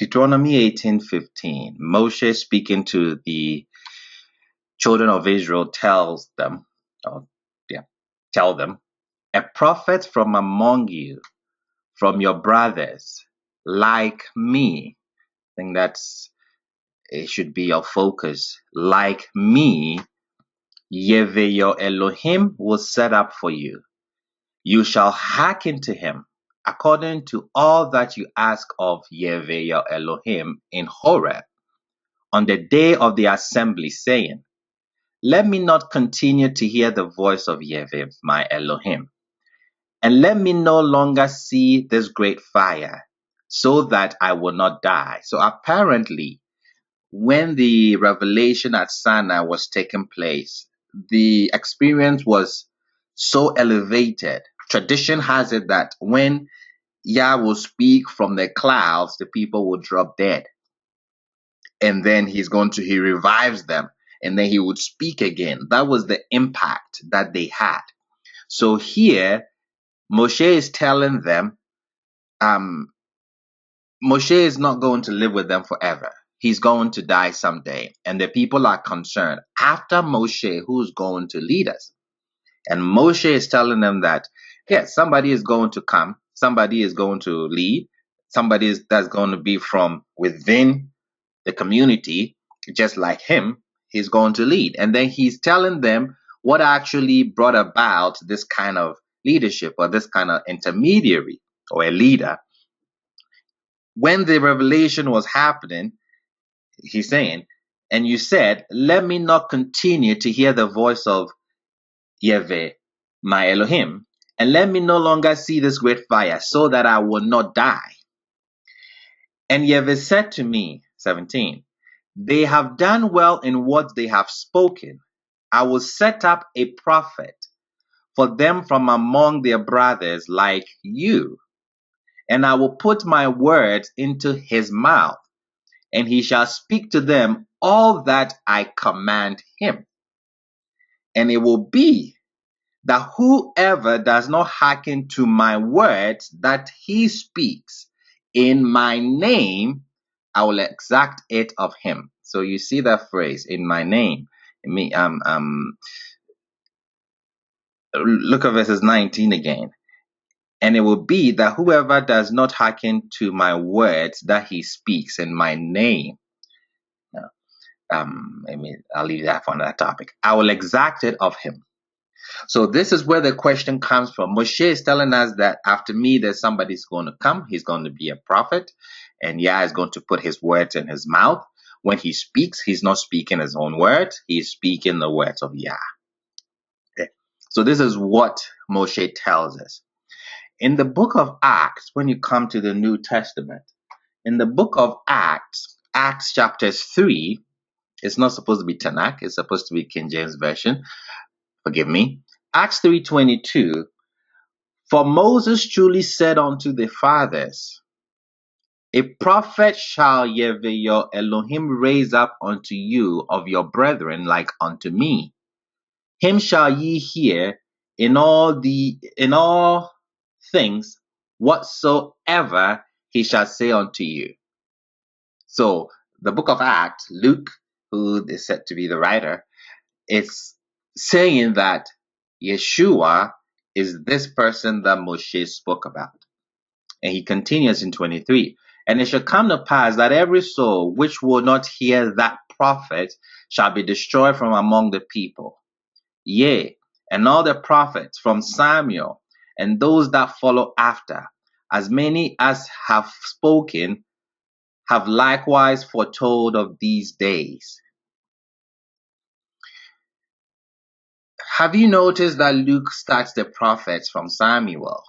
Deuteronomy 18:15. Moshe speaking to the children of Israel tells them, tell them, a prophet from among you, from your brothers, like me. I think it should be your focus. Like me, Yahweh your Elohim will set up for you. You shall hearken to him according to all that you ask of Yahweh your Elohim in Horeb on the day of the assembly, saying, let me not continue to hear the voice of Yahweh my Elohim, and let me no longer see this great fire, so that I will not die. So apparently, when the revelation at Sinai was taking place, the experience was so elevated. Tradition has it that when Yah will speak from the clouds, the people will drop dead. And then he revives them, and then he would speak again. That was the impact that they had. So here, Moshe is telling them, Moshe is not going to live with them forever. He's going to die someday. And the people are concerned. After Moshe, who's going to lead us? And Moshe is telling them that, yes, somebody is going to come. Somebody is going to lead. Somebody that's going to be from within the community, just like him. He's going to lead. And then he's telling them what actually brought about this kind of leadership, or this kind of intermediary or a leader. When the revelation was happening, he's saying, and you said, let me not continue to hear the voice of Yahweh, my Elohim, and let me no longer see this great fire, so that I will not die. And Yahweh said to me, 17, they have done well in what they have spoken. I will set up a prophet for them from among their brothers like you, and I will put my words into his mouth, and he shall speak to them all that I command him. And it will be that whoever does not hearken to my words that he speaks in my name, I will exact it of him. So you see that phrase, in my name. Look at verses 19 again. And it will be that whoever does not hearken to my words that he speaks in my name, I'll leave that for another topic, I will exact it of him. So this is where the question comes from. Moshe is telling us that after me, there's somebody who's going to come. He's going to be a prophet, and Yah is going to put his words in his mouth. When he speaks, he's not speaking his own words. He's speaking the words of Yah. Okay. So this is what Moshe tells us. In the book of Acts, when you come to the New Testament, in the book of Acts, Acts chapter 3, it's not supposed to be Tanakh. It's supposed to be King James Version. Forgive me. Acts 3:22, for Moses truly said unto the fathers, a prophet shall Yahweh your Elohim raise up unto you of your brethren like unto me. Him shall ye hear in all things whatsoever he shall say unto you. So the book of Acts, Luke, who is said to be the writer, is saying that Yeshua is this person that Moshe spoke about. And he continues in 23. And it shall come to pass that every soul which will not hear that prophet shall be destroyed from among the people. Yea, and all the prophets from Samuel and those that follow after, as many as have spoken, have likewise foretold of these days. Have you noticed that Luke starts the prophets from Samuel?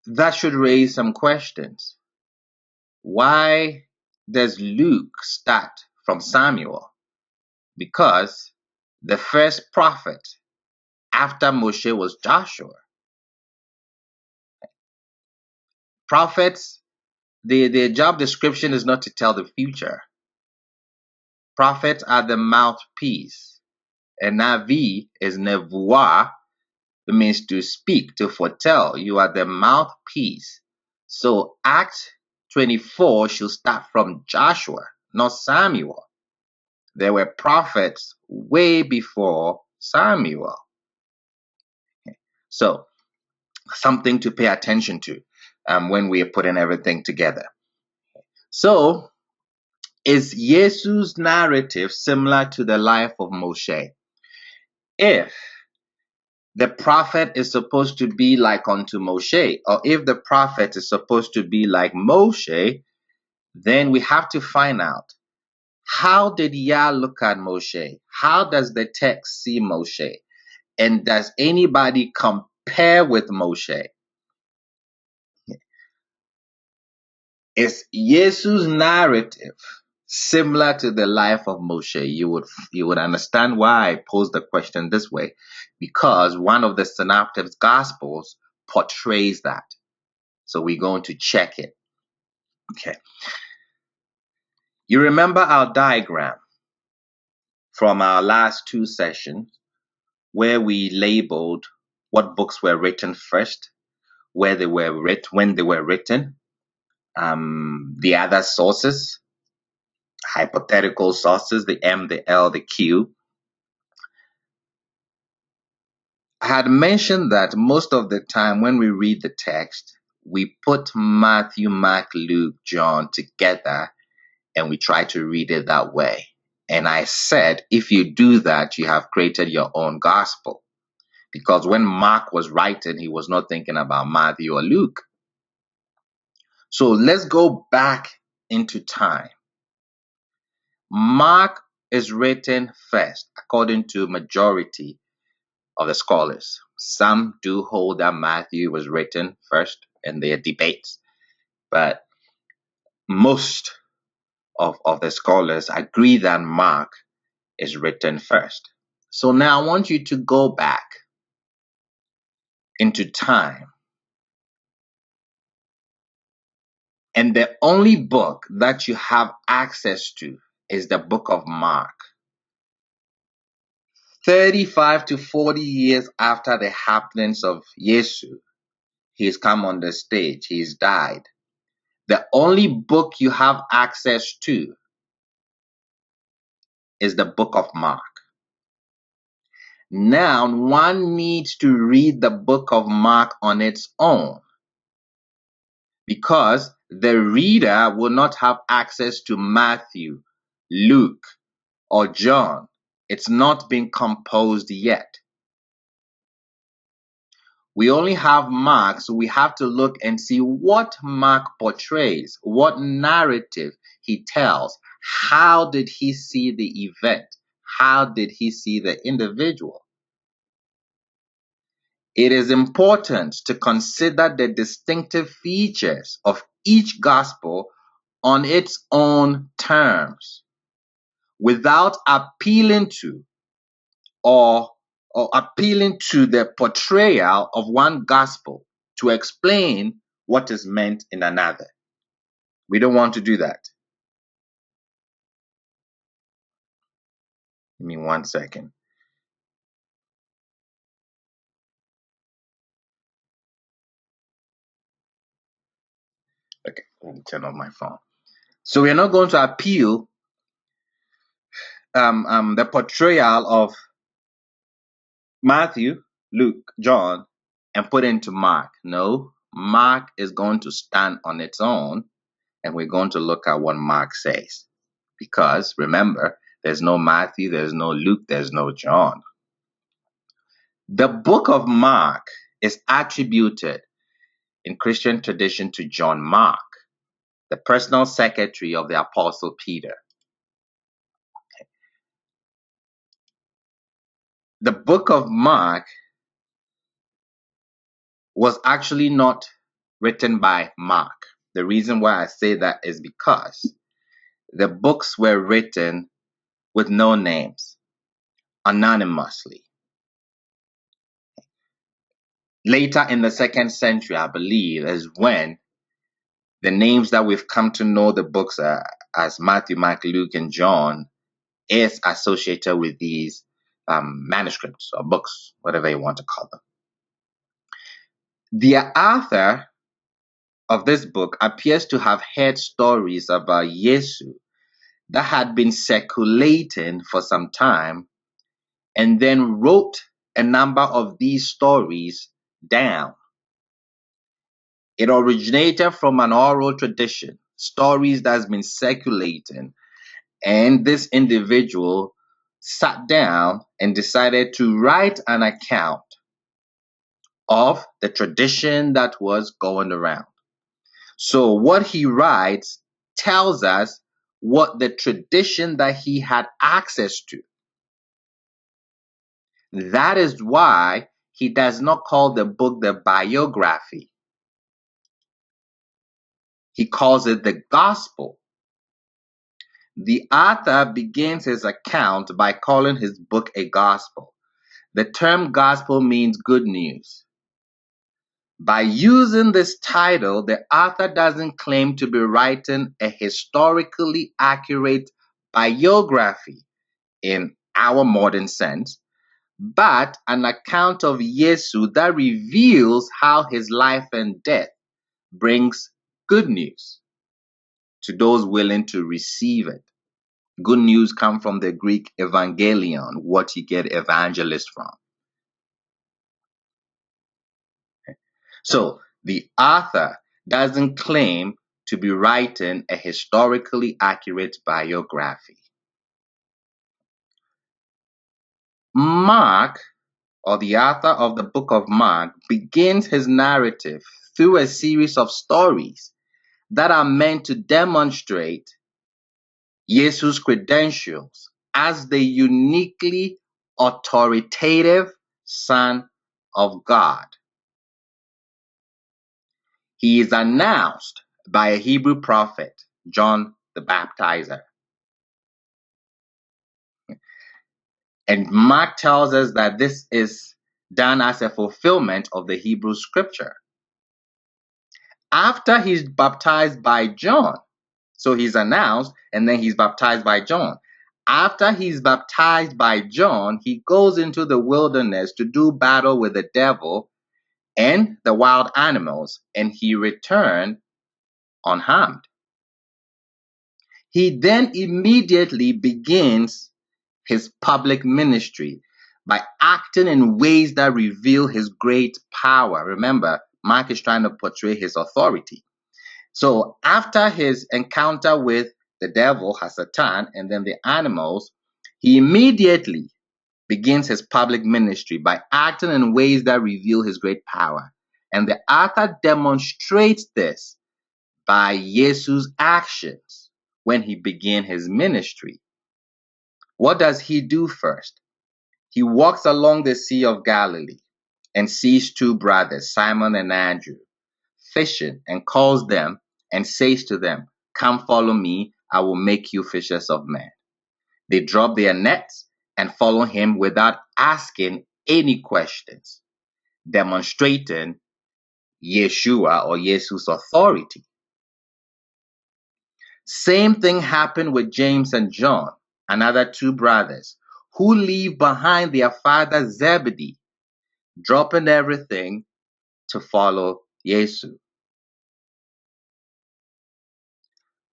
That should raise some questions. Why does Luke start from Samuel? Because the first prophet after Moshe was Joshua. Prophets, their job description is not to tell the future. Prophets are the mouthpiece. And Navi is Nevuah, It means to speak, to foretell. You are the mouthpiece. So Acts 24 should start from Joshua, not Samuel. There were prophets way before Samuel. So something to pay attention to when we are putting everything together. So is Jesus' narrative similar to the life of Moshe? If the prophet is supposed to be like unto Moshe, or if the prophet is supposed to be like Moshe, then we have to find out, how did Yah look at Moshe? How does the text see Moshe? And does anybody compare with Moshe? Is Jesus' narrative similar to the life of Moshe? You would understand why I posed the question this way, because one of the Synoptic Gospels portrays that. So we're going to check it. Okay. You remember our diagram from our last two sessions where we labeled what books were written first, where they were written, when they were written, the other sources, hypothetical sources, the M, the L, the Q. I had mentioned that most of the time when we read the text, we put Matthew, Mark, Luke, John together and we try to read it that way. And I said, if you do that, you have created your own gospel. Because when Mark was writing, he was not thinking about Matthew or Luke. So let's go back into time. Mark is written first, according to majority of the scholars. Some do hold that Matthew was written first, and there are debates. But most of the scholars agree that Mark is written first. So now I want you to go back into time. And the only book that you have access to is the book of Mark. 35 to 40 years after the happenings of Yeshua, he's come on the stage, he's died. The only book you have access to is the book of Mark. Now, one needs to read the book of Mark on its own, because the reader will not have access to Matthew, Luke, or John. It's not been composed yet. We only have Mark, so we have to look and see what Mark portrays, what narrative he tells. How did he see the event? How did he see the individual? It is important to consider the distinctive features of each gospel on its own terms, without appealing to or appealing to the portrayal of one gospel to explain what is meant in another. We don't want to do that. Give me 1 second. Okay, let me turn off my phone. So we are not going to appeal the portrayal of Matthew, Luke, John, and put into Mark. No, Mark is going to stand on its own, and we're going to look at what Mark says. Because remember, there's no Matthew, there's no Luke, there's no John. The book of Mark is attributed in Christian tradition to John Mark, the personal secretary of the Apostle Peter. The book of Mark was actually not written by Mark. The reason why I say that is because the books were written with no names, anonymously. Later in the 2nd century, I believe, is when the names that we've come to know the books as Matthew, Mark, Luke, and John is associated with these manuscripts or books, whatever you want to call them. The author of this book appears to have heard stories about Yesu that had been circulating for some time, and then wrote a number of these stories down. It originated from an oral tradition, stories that's been circulating, and this individual sat down and decided to write an account of the tradition that was going around. So what he writes tells us what the tradition that he had access to. That is why he does not call the book the biography. He calls it the gospel. The author begins his account by calling his book a gospel. The term gospel means good news. By using this title, the author doesn't claim to be writing a historically accurate biography in our modern sense, but an account of Yesu that reveals how his life and death brings good news to those willing to receive it. Good news comes from the Greek evangelion, what you get evangelist from. So the author doesn't claim to be writing a historically accurate biography. Mark, or the author of the book of Mark, begins his narrative through a series of stories that are meant to demonstrate Yesu's credentials as the uniquely authoritative Son of God. He is announced by a Hebrew prophet, John the Baptizer. And Mark tells us that this is done as a fulfillment of the Hebrew scripture. After he's baptized by John, so he's announced and then he's baptized by John. After he's baptized by John, he goes into the wilderness to do battle with the devil and the wild animals, and he returned unharmed. He then immediately begins his public ministry by acting in ways that reveal his great power. Remember, Mark is trying to portray his authority. So after his encounter with the devil, Hasatan, and then the animals, he immediately begins his public ministry by acting in ways that reveal his great power. And the author demonstrates this by Yesu's actions when he began his ministry. What does he do first? He walks along the Sea of Galilee and sees two brothers, Simon and Andrew, fishing, and calls them and says to them, "Come follow me, I will make you fishers of men." They drop their nets and follow him without asking any questions, demonstrating Yeshua or Yesu's authority. Same thing happened with James and John, another two brothers, who leave behind their father Zebedee, dropping everything to follow Yesu.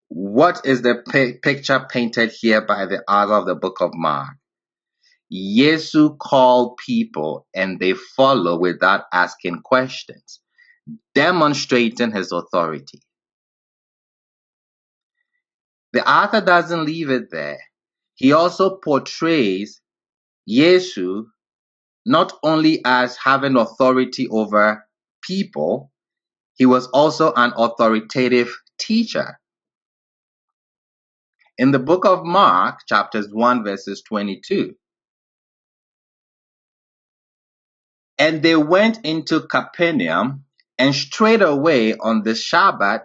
What is the picture painted here by the author of the book of Mark? Yesu called people and they follow without asking questions, demonstrating his authority. The author doesn't leave it there. He also portrays Yesu not only as having authority over people, he was also an authoritative teacher. In the book of Mark, chapters 1, verses 22, and they went into Capernaum, and straightway on the Sabbath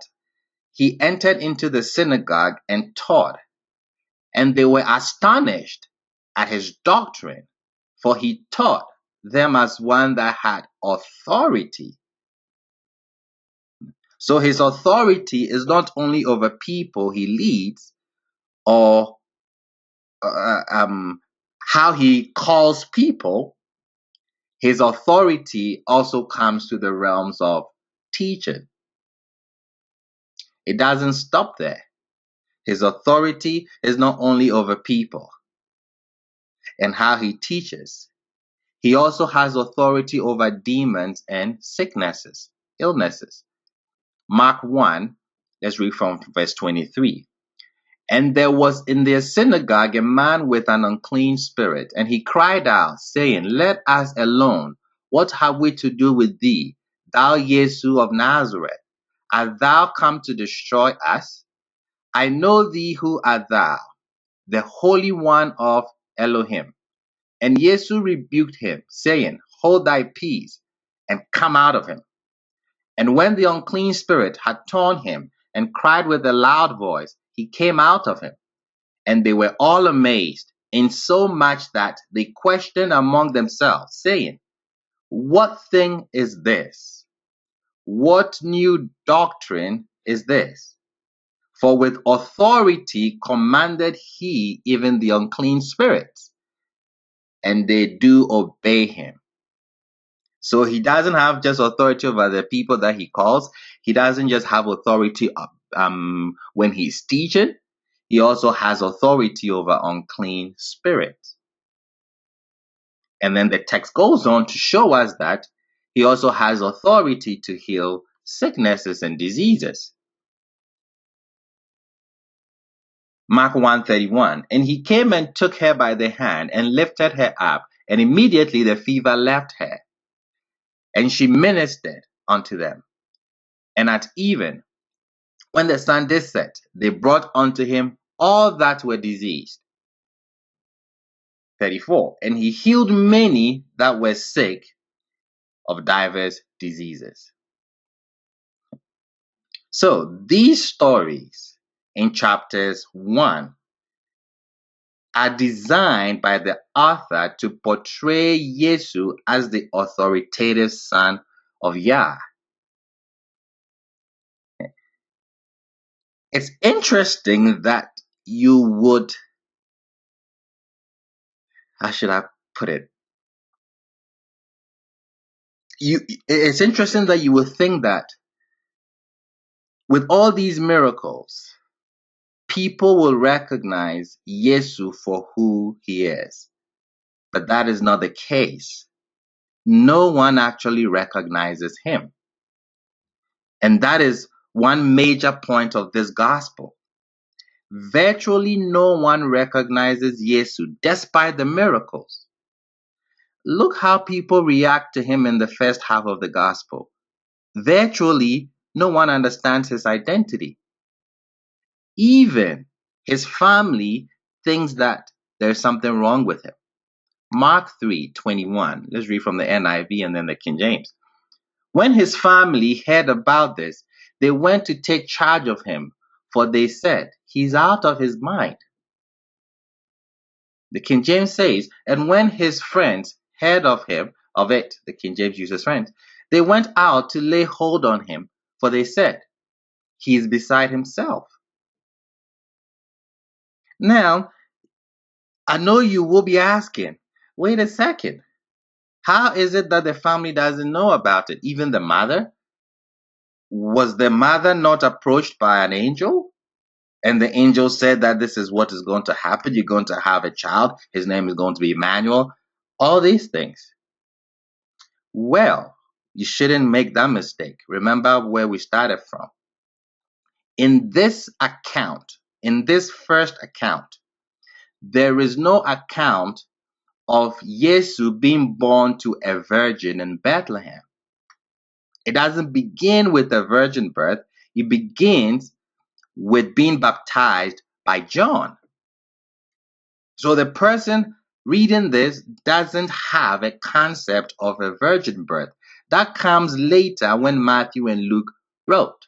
he entered into the synagogue and taught. And they were astonished at his doctrine, for he taught them as one that had authority. So his authority is not only over people he leads or how he calls people. his authority also comes to the realms of teaching. It doesn't stop there. His authority is not only over people and how he teaches. He also has authority over demons and sicknesses, illnesses. Mark 1, let's read from verse 23. And there was in their synagogue a man with an unclean spirit, and he cried out, saying, Let us alone. What have we to do with thee, thou Jesus of Nazareth? Art thou come to destroy us? I know thee who art thou, the Holy One of Elohim. And Jesus rebuked him, saying, Hold thy peace, and come out of him. And when the unclean spirit had torn him, and cried with a loud voice, he came out of him. And they were all amazed, insomuch that they questioned among themselves, saying, What thing is this? What new doctrine is this? For with authority commanded he even the unclean spirits, and they do obey him. So he doesn't have just authority over the people that he calls. He doesn't just have authority when he's teaching. He also has authority over unclean spirits. And then the text goes on to show us that he also has authority to heal sicknesses and diseases. Mark 1:31, and he came and took her by the hand and lifted her up, and immediately the fever left her, and she ministered unto them. And at even, when the sun did set, they brought unto him all that were diseased. 34, and he healed many that were sick of divers diseases. So these stories in chapters 1 are designed by the author to portray Yesu as the authoritative son of Yah. It's interesting that you would, how should I put it? It's interesting that you would think that with all these miracles, people will recognize Yesu for who he is. But that is not the case. No one actually recognizes him. And that is one major point of this gospel. Virtually no one recognizes Yesu despite the miracles. Look how people react to him in the first half of the gospel. Virtually no one understands his identity. Even his family thinks that there's something wrong with him. Mark 3:21. Let's read from the NIV and then the King James. When his family heard about this, they went to take charge of him, for they said, He's out of his mind. The King James says, and when his friends heard of it, the King James uses friends, they went out to lay hold on him, for they said, He is beside himself. Now, I know you will be asking, wait a second. How is it that the family doesn't know about it? Even the mother? Was the mother not approached by an angel? And the angel said that this is what is going to happen. You're going to have a child. His name is going to be Emmanuel. All these things. Well, you shouldn't make that mistake. Remember where we started from. In this account, in this first account, there is no account of Yesu being born to a virgin in Bethlehem. It doesn't begin with a virgin birth. It begins with being baptized by John. So the person reading this doesn't have a concept of a virgin birth. That comes later when Matthew and Luke wrote.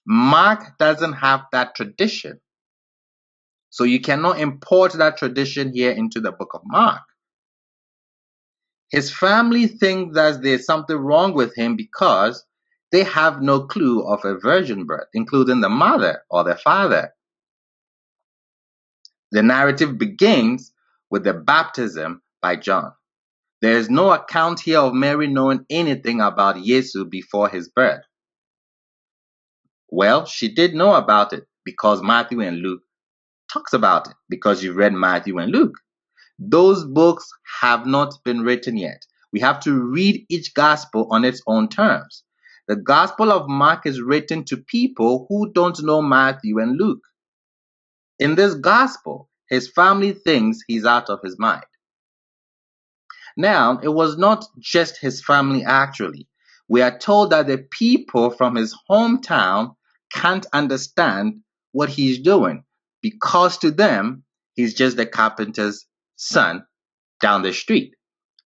Mark doesn't have that tradition. So you cannot import that tradition here into the book of Mark. His family think that there's something wrong with him because they have no clue of a virgin birth, including the mother or the father. The narrative begins with the baptism by John. There is no account here of Mary knowing anything about Yesu before his birth. Well, she did know about it because Matthew and Luke talks about it, because you read Matthew and Luke. Those books have not been written yet. We have to read each gospel on its own terms. The Gospel of Mark is written to people who don't know Matthew and Luke. In this gospel, his family thinks he's out of his mind. Now, it was not just his family actually. We are told that the people from his hometown can't understand what he's doing because to them, he's just the carpenter's son down the street.